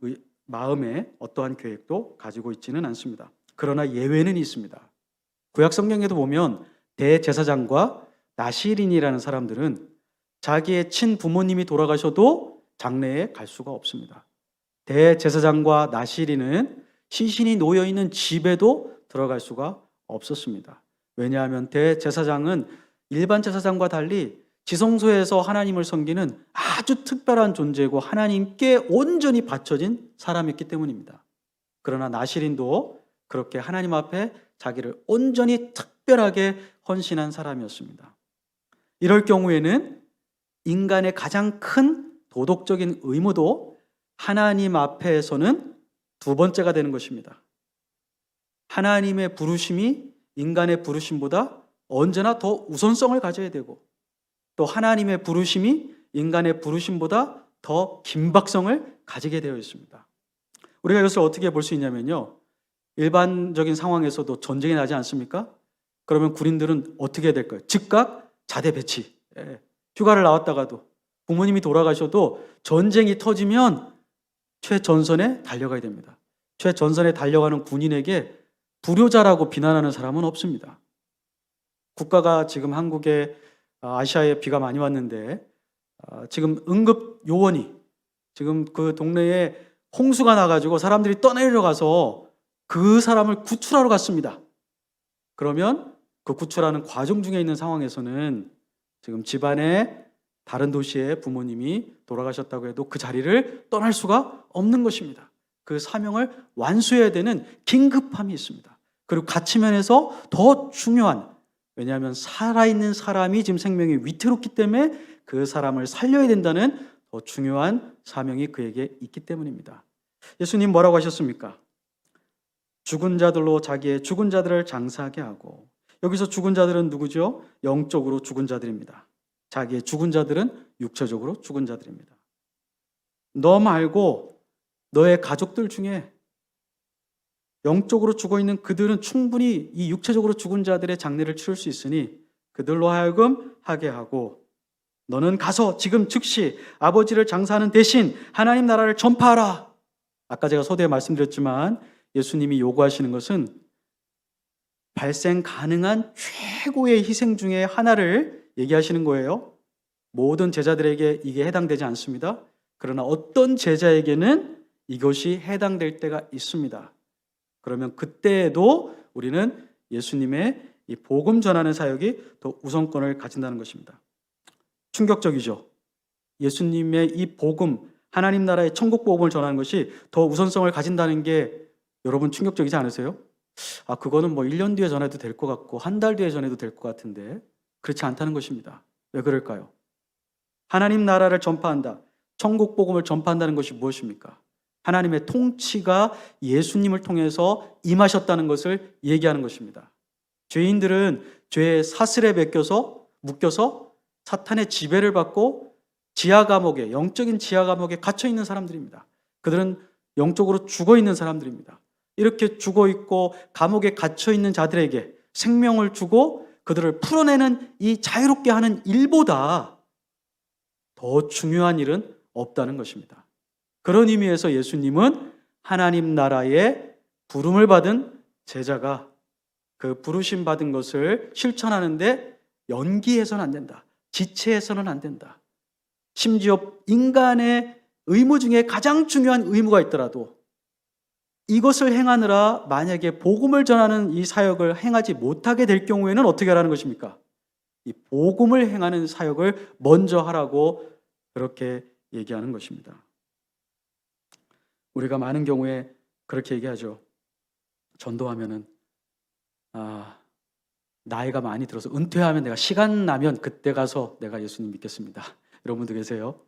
마음에 어떠한 계획도 가지고 있지는 않습니다. 그러나 예외는 있습니다. 구약 성경에도 보면 대제사장과 나시린이라는 사람들은 자기의 친부모님이 돌아가셔도 장례에 갈 수가 없습니다. 대제사장과 나시린은 시신이 놓여있는 집에도 들어갈 수가 없었습니다. 왜냐하면 대제사장은 일반 제사장과 달리 지성소에서 하나님을 섬기는 아주 특별한 존재고 하나님께 온전히 바쳐진 사람이었기 때문입니다. 그러나 나시린도 그렇게 하나님 앞에 자기를 온전히 특별하게 헌신한 사람이었습니다. 이럴 경우에는 인간의 가장 큰 도덕적인 의무도 하나님 앞에서는 두 번째가 되는 것입니다. 하나님의 부르심이 인간의 부르심보다 언제나 더 우선성을 가져야 되고, 또 하나님의 부르심이 인간의 부르심보다 더 긴박성을 가지게 되어 있습니다. 우리가 이것을 어떻게 볼 수 있냐면요, 일반적인 상황에서도 전쟁이 나지 않습니까? 그러면 군인들은 어떻게 해야 될까요? 즉각 자대 배치. 휴가를 나왔다가도 부모님이 돌아가셔도 전쟁이 터지면 최전선에 달려가야 됩니다. 최전선에 달려가는 군인에게 불효자라고 비난하는 사람은 없습니다. 국가가 지금 한국에 아시아에 비가 많이 왔는데 지금 응급 요원이 지금 그 동네에 홍수가 나가지고 사람들이 떠내려가서 그 사람을 구출하러 갔습니다. 그러면 그 구출하는 과정 중에 있는 상황에서는 지금 집안에 다른 도시의 부모님이 돌아가셨다고 해도 그 자리를 떠날 수가 없는 것입니다. 그 사명을 완수해야 되는 긴급함이 있습니다. 그리고 가치 면에서 더 중요한, 왜냐하면 살아있는 사람이 지금 생명이 위태롭기 때문에 그 사람을 살려야 된다는 더 중요한 사명이 그에게 있기 때문입니다. 예수님 뭐라고 하셨습니까? 죽은 자들로 자기의 죽은 자들을 장사하게 하고, 여기서 죽은 자들은 누구죠? 영적으로 죽은 자들입니다. 자기의 죽은 자들은 육체적으로 죽은 자들입니다. 너 말고 너의 가족들 중에 영적으로 죽어 있는 그들은 충분히 이 육체적으로 죽은 자들의 장례를 치를 수 있으니 그들로 하여금 하게 하고, 너는 가서 지금 즉시 아버지를 장사하는 대신 하나님 나라를 전파하라. 아까 제가 서두에 말씀드렸지만 예수님이 요구하시는 것은 발생 가능한 최고의 희생 중에 하나를 얘기하시는 거예요. 모든 제자들에게 이게 해당되지 않습니다. 그러나 어떤 제자에게는 이것이 해당될 때가 있습니다. 그러면 그때에도 우리는 예수님의 이 복음 전하는 사역이 더 우선권을 가진다는 것입니다. 충격적이죠. 예수님의 이 복음, 하나님 나라의 천국 복음을 전하는 것이 더 우선성을 가진다는 게 여러분 충격적이지 않으세요? 그거는 뭐 1년 뒤에 전해도 될 것 같고 한 달 뒤에 전해도 될 것 같은데 그렇지 않다는 것입니다. 왜 그럴까요? 하나님 나라를 전파한다, 천국 복음을 전파한다는 것이 무엇입니까? 하나님의 통치가 예수님을 통해서 임하셨다는 것을 얘기하는 것입니다. 죄인들은 죄의 사슬에 묶여서 사탄의 지배를 받고 지하 감옥에, 영적인 지하 감옥에 갇혀 있는 사람들입니다. 그들은 영적으로 죽어 있는 사람들입니다. 이렇게 죽어 있고 감옥에 갇혀 있는 자들에게 생명을 주고 그들을 풀어내는 이 자유롭게 하는 일보다 더 중요한 일은 없다는 것입니다. 그런 의미에서 예수님은 하나님 나라의 부름을 받은 제자가 그 부르심 받은 것을 실천하는데 연기해서는 안 된다, 지체해서는 안 된다. 심지어 인간의 의무 중에 가장 중요한 의무가 있더라도 이것을 행하느라 만약에 복음을 전하는 이 사역을 행하지 못하게 될 경우에는 어떻게 하라는 것입니까? 이 복음을 행하는 사역을 먼저 하라고 그렇게 얘기하는 것입니다. 우리가 많은 경우에 그렇게 얘기하죠. 전도하면은 나이가 많이 들어서 은퇴하면 내가 시간 나면 그때 가서 내가 예수님 믿겠습니다. 이런 분도 계세요.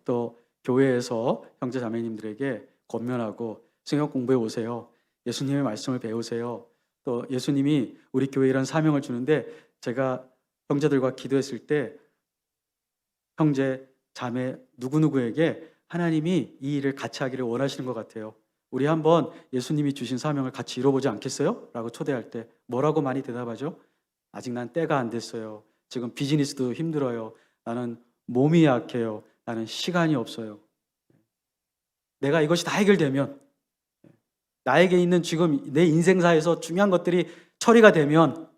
또 교회에서 형제 자매님들에게 권면하고 성경 공부해 오세요. 예수님의 말씀을 배우세요. 또 예수님이 우리 교회에 이런 사명을 주는데 제가 형제들과 기도했을 때 형제 자매 누구누구에게 하나님이 이 일을 같이 하기를 원하시는 것 같아요. 우리 한번 예수님이 주신 사명을 같이 이뤄보지 않겠어요? 라고 초대할 때 뭐라고 많이 대답하죠? 아직 난 때가 안 됐어요. 지금 비즈니스도 힘들어요. 나는 몸이 약해요. 나는 시간이 없어요. 내가 이것이 다 해결되면, 나에게 있는 지금 내 인생사에서 중요한 것들이 처리가 되면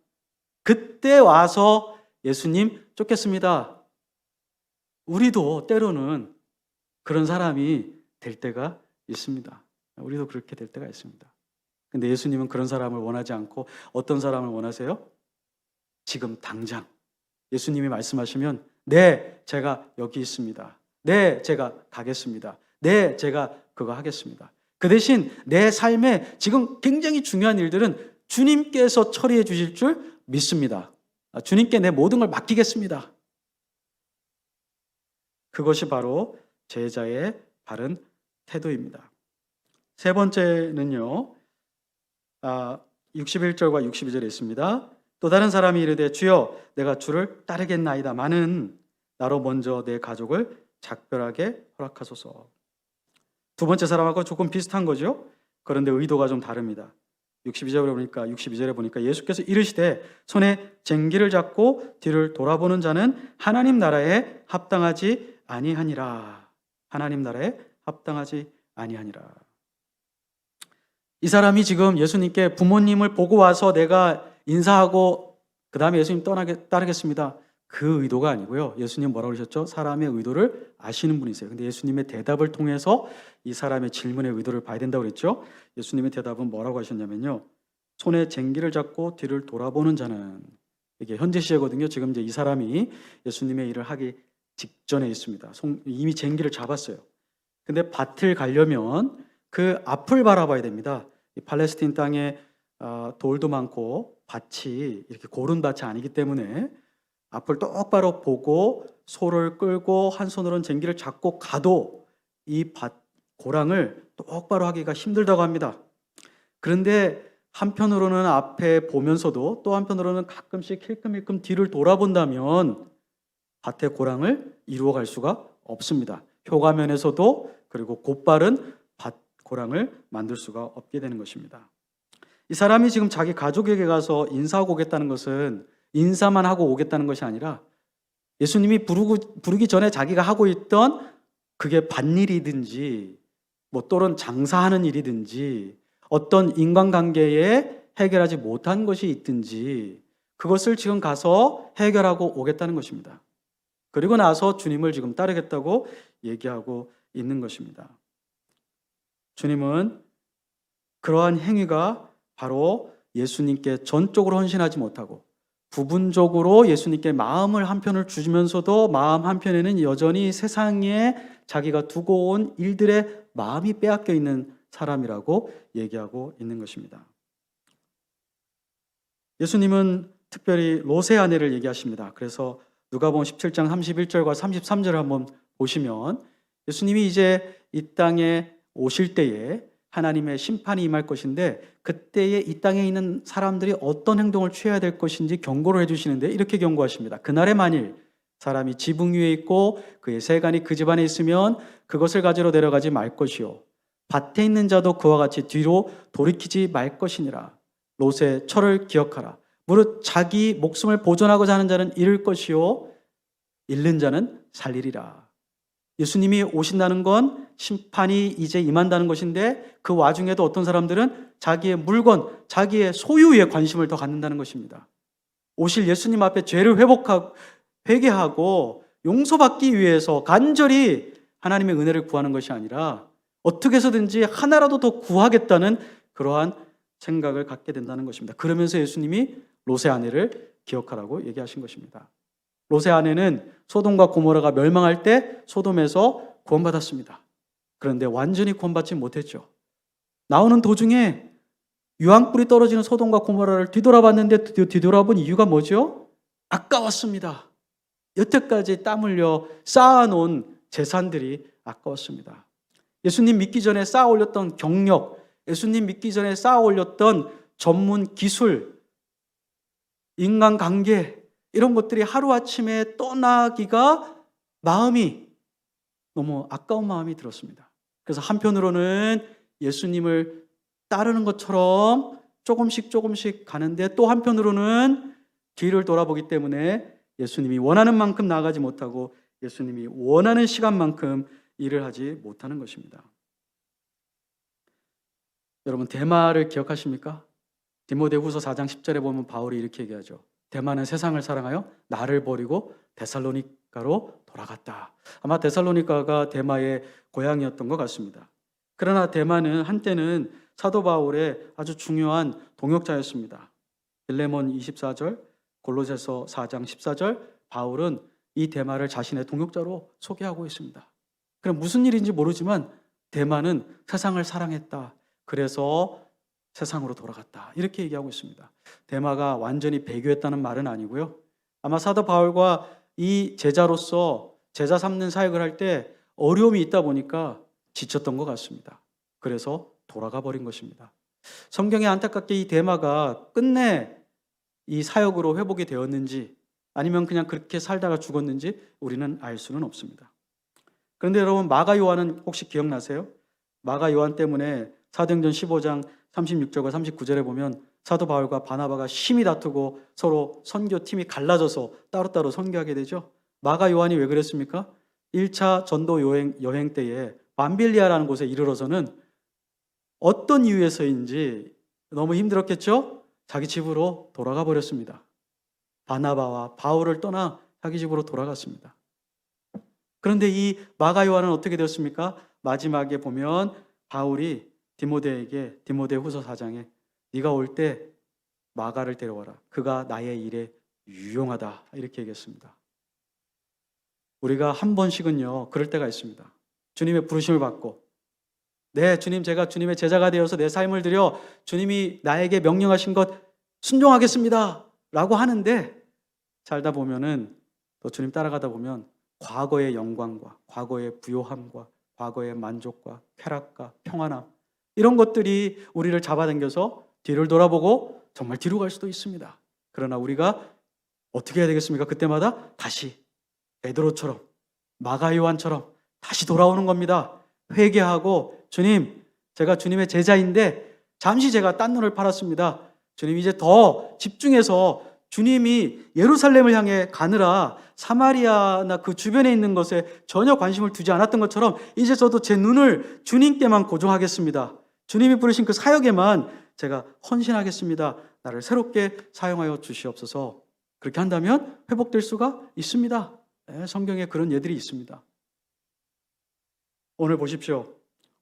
그때 와서 예수님 쫓겠습니다. 우리도 때로는 그런 사람이 될 때가 있습니다. 우리도 그렇게 될 때가 있습니다. 근데 예수님은 그런 사람을 원하지 않고 어떤 사람을 원하세요? 지금 당장 예수님이 말씀하시면 네, 제가 여기 있습니다. 네, 제가 가겠습니다. 네, 제가 그거 하겠습니다. 그 대신 내 삶에 지금 굉장히 중요한 일들은 주님께서 처리해 주실 줄 믿습니다. 주님께 내 모든 걸 맡기겠습니다. 그것이 바로 제자의 바른 태도입니다. 세 번째는요, 61절과 62절에 있습니다. 또 다른 사람이 이르되 주여 내가 주를 따르겠나이다마는 나로 먼저 내 가족을 작별하게 허락하소서. 두 번째 사람하고 조금 비슷한 거죠. 그런데 의도가 좀 다릅니다. 62절에 보니까 예수께서 이르시되 손에 쟁기를 잡고 뒤를 돌아보는 자는 하나님 나라에 합당하지 아니하니라. 하나님 나라에 합당하지 아니하니라. 이 사람이 지금 예수님께 부모님을 보고 와서 내가 인사하고 그 다음에 예수님 따르겠습니다. 그 의도가 아니고요. 예수님 뭐라고 그러셨죠? 사람의 의도를 아시는 분이세요. 근데 예수님의 대답을 통해서 이 사람의 질문의 의도를 봐야 된다고 그랬죠? 예수님의 대답은 뭐라고 하셨냐면요. 손에 쟁기를 잡고 뒤를 돌아보는 자는, 이게 현재 시제거든요. 지금 이제 이 사람이 예수님의 일을 하기 직전에 있습니다. 이미 쟁기를 잡았어요. 근데 밭을 가려면 그 앞을 바라봐야 됩니다. 이 팔레스틴 땅에 돌도 많고 밭이 이렇게 고른 밭이 아니기 때문에 앞을 똑바로 보고 소를 끌고 한 손으로는 쟁기를 잡고 가도 이 밭 고랑을 똑바로 하기가 힘들다고 합니다. 그런데 한편으로는 앞에 보면서도 또 한편으로는 가끔씩 힐끔힐끔 뒤를 돌아본다면 밭의 고랑을 이루어갈 수가 없습니다. 효과면에서도 그리고 곧바른 밭 고랑을 만들 수가 없게 되는 것입니다. 이 사람이 지금 자기 가족에게 가서 인사하고 오겠다는 것은 인사만 하고 오겠다는 것이 아니라 예수님이 부르기 전에 자기가 하고 있던 그게 밭일이든지 뭐 또는 장사하는 일이든지 어떤 인간관계에 해결하지 못한 것이 있든지 그것을 지금 가서 해결하고 오겠다는 것입니다. 그리고 나서 주님을 지금 따르겠다고 얘기하고 있는 것입니다. 주님은 그러한 행위가 바로 예수님께 전적으로 헌신하지 못하고 부분적으로 예수님께 마음을 한편을 주면서도 마음 한편에는 여전히 세상에 자기가 두고 온 일들의 마음이 빼앗겨 있는 사람이라고 얘기하고 있는 것입니다. 예수님은 특별히 롯의 아내를 얘기하십니다. 그래서 누가복음 17장 31절과 33절을 한번 보시면 예수님이 이제 이 땅에 오실 때에 하나님의 심판이 임할 것인데 그때에 이 땅에 있는 사람들이 어떤 행동을 취해야 될 것인지 경고를 해주시는데 이렇게 경고하십니다. 그날에 만일 사람이 지붕 위에 있고 그의 세간이 그 집안에 있으면 그것을 가지러 내려가지 말 것이요 밭에 있는 자도 그와 같이 뒤로 돌이키지 말 것이니라. 롯의 철을 기억하라. 무릇 자기 목숨을 보존하고자 하는 자는 잃을 것이요 잃는 자는 살리리라. 예수님이 오신다는 건 심판이 이제 임한다는 것인데 그 와중에도 어떤 사람들은 자기의 물건, 자기의 소유에 관심을 더 갖는다는 것입니다. 오실 예수님 앞에 죄를 회개하고 용서받기 위해서 간절히 하나님의 은혜를 구하는 것이 아니라 어떻게 해서든지 하나라도 더 구하겠다는 그러한 생각을 갖게 된다는 것입니다. 그러면서 예수님이 롯의 아내를 기억하라고 얘기하신 것입니다. 롯의 아내는 소돔과 고모라가 멸망할 때 소돔에서 구원받았습니다. 그런데 완전히 구원받지 못했죠. 나오는 도중에 유황불이 떨어지는 소돔과 고모라를 뒤돌아봤는데 뒤돌아본 이유가 뭐죠? 아까웠습니다. 여태까지 땀 흘려 쌓아놓은 재산들이 아까웠습니다. 예수님 믿기 전에 쌓아 올렸던 경력, 예수님 믿기 전에 쌓아 올렸던 전문 기술, 인간관계 이런 것들이 하루아침에 떠나기가 마음이 너무 아까운 마음이 들었습니다. 그래서 한편으로는 예수님을 따르는 것처럼 조금씩 가는데, 또 한편으로는 뒤를 돌아보기 때문에 예수님이 원하는 만큼 나아가지 못하고 예수님이 원하는 시간만큼 일을 하지 못하는 것입니다. 여러분, 데마를 기억하십니까? 디모데후서 4장 10절에 보면 바울이 이렇게 얘기하죠. 데마는 세상을 사랑하여 나를 버리고 데살로니가로 돌아갔다. 아마 데살로니가가 데마의 고향이었던 것 같습니다. 그러나 데마는 한때는 사도 바울의 아주 중요한 동역자였습니다. 빌레몬 24절, 골로새서 4장 14절, 바울은 이 데마를 자신의 동역자로 소개하고 있습니다. 그럼 무슨 일인지 모르지만 데마는 세상을 사랑했다. 그래서 세상으로 돌아갔다. 이렇게 얘기하고 있습니다. 데마가 완전히 배교했다는 말은 아니고요. 아마 사도 바울과 이 제자로서 제자 삼는 사역을 할 때 어려움이 있다 보니까 지쳤던 것 같습니다. 그래서 돌아가 버린 것입니다. 성경에 안타깝게 이 데마가 끝내 이 사역으로 회복이 되었는지 아니면 그냥 그렇게 살다가 죽었는지 우리는 알 수는 없습니다. 그런데 여러분, 마가 요한은 혹시 기억나세요? 마가 요한 때문에 사도행전 15장 36절과 39절에 보면 사도 바울과 바나바가 심히 다투고 서로 선교팀이 갈라져서 따로따로 선교하게 되죠. 마가 요한이 왜 그랬습니까? 1차 전도 여행 때에 밤빌리아라는 곳에 이르러서는 어떤 이유에서인지 너무 힘들었겠죠? 자기 집으로 돌아가 버렸습니다. 바나바와 바울을 떠나 자기 집으로 돌아갔습니다. 그런데 이 마가 요한은 어떻게 되었습니까? 마지막에 보면 바울이 디모데에게 디모데후서 4장에 네가 올 때 마가를 데려와라. 그가 나의 일에 유용하다. 이렇게 얘기했습니다. 우리가 한 번씩은요, 그럴 때가 있습니다. 주님의 부르심을 받고, 네, 주님, 제가 주님의 제자가 되어서 내 삶을 드려 주님이 나에게 명령하신 것 순종하겠습니다 라고 하는데, 살다 보면은, 또 주님 따라가다 보면 과거의 영광과 과거의 부요함과 과거의 만족과 쾌락과 평안함, 이런 것들이 우리를 잡아당겨서 뒤를 돌아보고 정말 뒤로 갈 수도 있습니다. 그러나 우리가 어떻게 해야 되겠습니까? 그때마다 다시 베드로처럼, 마가 요한처럼 다시 돌아오는 겁니다. 회개하고, 주님, 제가 주님의 제자인데 잠시 제가 딴 눈을 팔았습니다. 주님, 이제 더 집중해서 주님이 예루살렘을 향해 가느라 사마리아나 그 주변에 있는 것에 전혀 관심을 두지 않았던 것처럼 이제 저도 제 눈을 주님께만 고정하겠습니다. 주님이 부르신 그 사역에만 제가 헌신하겠습니다. 나를 새롭게 사용하여 주시옵소서. 그렇게 한다면 회복될 수가 있습니다. 네, 성경에 그런 예들이 있습니다. 오늘 보십시오.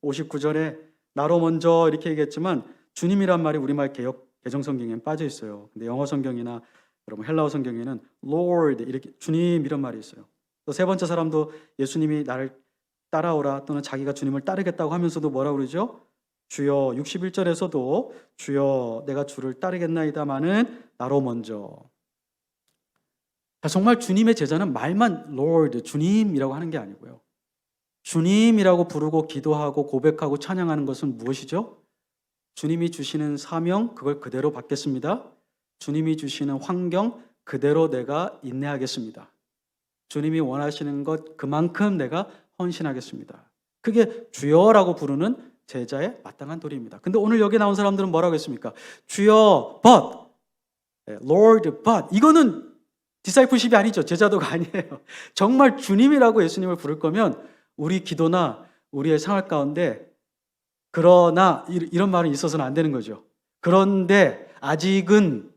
59절에 나로 먼저 이렇게 얘기했지만 주님이란 말이 우리말 개정 성경에는 빠져 있어요. 근데 영어 성경이나 여러분 헬라어 성경에는 Lord 이렇게 주님 이런 말이 있어요. 또 세 번째 사람도 예수님이 나를 따라오라 또는 자기가 주님을 따르겠다고 하면서도 뭐라고 그러죠? 주여, 61절에서도 주여 내가 주를 따르겠나이다마는 나로 먼저. 정말 주님의 제자는 말만 Lord, 주님이라고 하는 게 아니고요. 주님이라고 부르고 기도하고 고백하고 찬양하는 것은 무엇이죠? 주님이 주시는 사명, 그걸 그대로 받겠습니다. 주님이 주시는 환경, 그대로 내가 인내하겠습니다. 주님이 원하시는 것 그만큼 내가 헌신하겠습니다. 그게 주여라고 부르는 제자의 마땅한 도리입니다. 근데 오늘 여기 나온 사람들은 뭐라고 했습니까? 주여, but, Lord, but. 이거는 디사이플십이 아니죠. 제자도가 아니에요. 정말 주님이라고 예수님을 부를 거면 우리 기도나 우리의 생활 가운데 그러나 이런 말은 있어서는 안 되는 거죠. 그런데 아직은,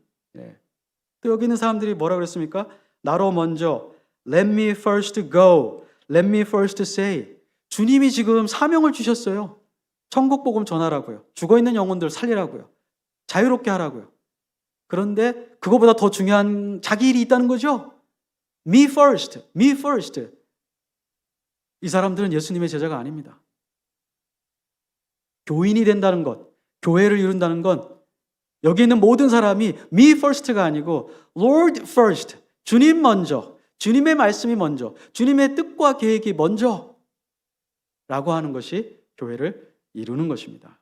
또 여기 있는 사람들이 뭐라고 그랬습니까? 나로 먼저 Let me first go. Let me first say. 주님이 지금 사명을 주셨어요. 천국 복음 전하라고요. 죽어있는 영혼들 살리라고요. 자유롭게 하라고요. 그런데 그거보다 더 중요한 자기 일이 있다는 거죠. Me first. Me first. 이 사람들은 예수님의 제자가 아닙니다. 교인이 된다는 것, 교회를 이룬다는 건 여기 있는 모든 사람이 me first가 아니고 Lord first, 주님 먼저, 주님의 말씀이 먼저, 주님의 뜻과 계획이 먼저 라고 하는 것이 교회를 이루는 것입니다.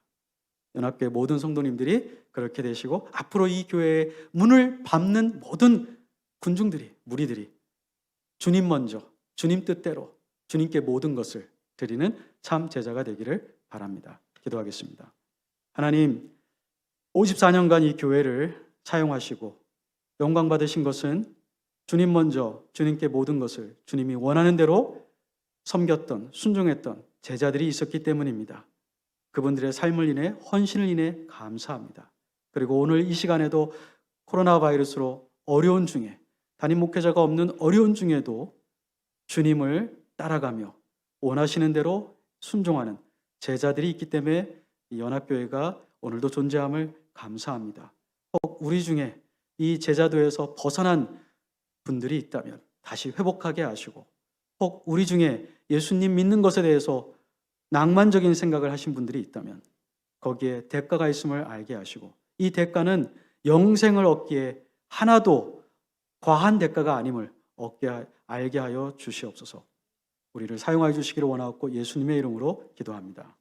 연합교회 모든 성도님들이 그렇게 되시고 앞으로 이 교회의 문을 밟는 모든 군중들이, 무리들이 주님 먼저, 주님 뜻대로 주님께 모든 것을 드리는 참 제자가 되기를 바랍니다. 기도하겠습니다. 하나님, 54년간 이 교회를 사용하시고 영광 받으신 것은 주님 먼저 주님께 모든 것을 주님이 원하는 대로 섬겼던, 순종했던 제자들이 있었기 때문입니다. 그분들의 삶을 인해, 헌신을 인해 감사합니다. 그리고 오늘 이 시간에도 코로나 바이러스로 어려운 중에, 담임 목회자가 없는 어려운 중에도 주님을 따라가며 원하시는 대로 순종하는 제자들이 있기 때문에 이 연합교회가 오늘도 존재함을 감사합니다. 혹 우리 중에 이 제자도에서 벗어난 분들이 있다면 다시 회복하게 하시고, 혹 우리 중에 예수님 믿는 것에 대해서 낭만적인 생각을 하신 분들이 있다면 거기에 대가가 있음을 알게 하시고, 이 대가는 영생을 얻기에 하나도 과한 대가가 아님을 알게 하여 주시옵소서. 우리를 사용하여 주시기를 원하옵고 예수님의 이름으로 기도합니다.